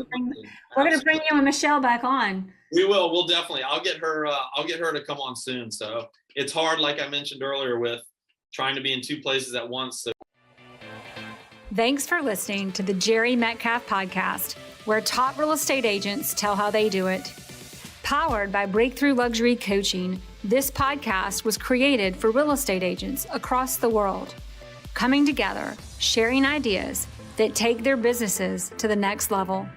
We're going to bring you and Michelle back on. We will. We'll definitely. I'll get her to come on soon. So it's hard, like I mentioned earlier, with trying to be in two places at once. So. Thanks for listening to the Jere Metcalf podcast, where top real estate agents tell how they do it. Powered by Breakthrough Luxury Coaching, this podcast was created for real estate agents across the world, coming together, sharing ideas that take their businesses to the next level.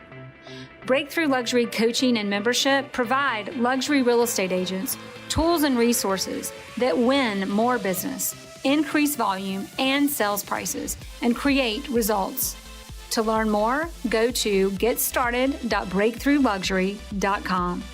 Breakthrough Luxury Coaching and membership provide luxury real estate agents tools and resources that win more business, increase volume and sales prices, and create results. To learn more, go to getstarted.breakthroughluxury.com.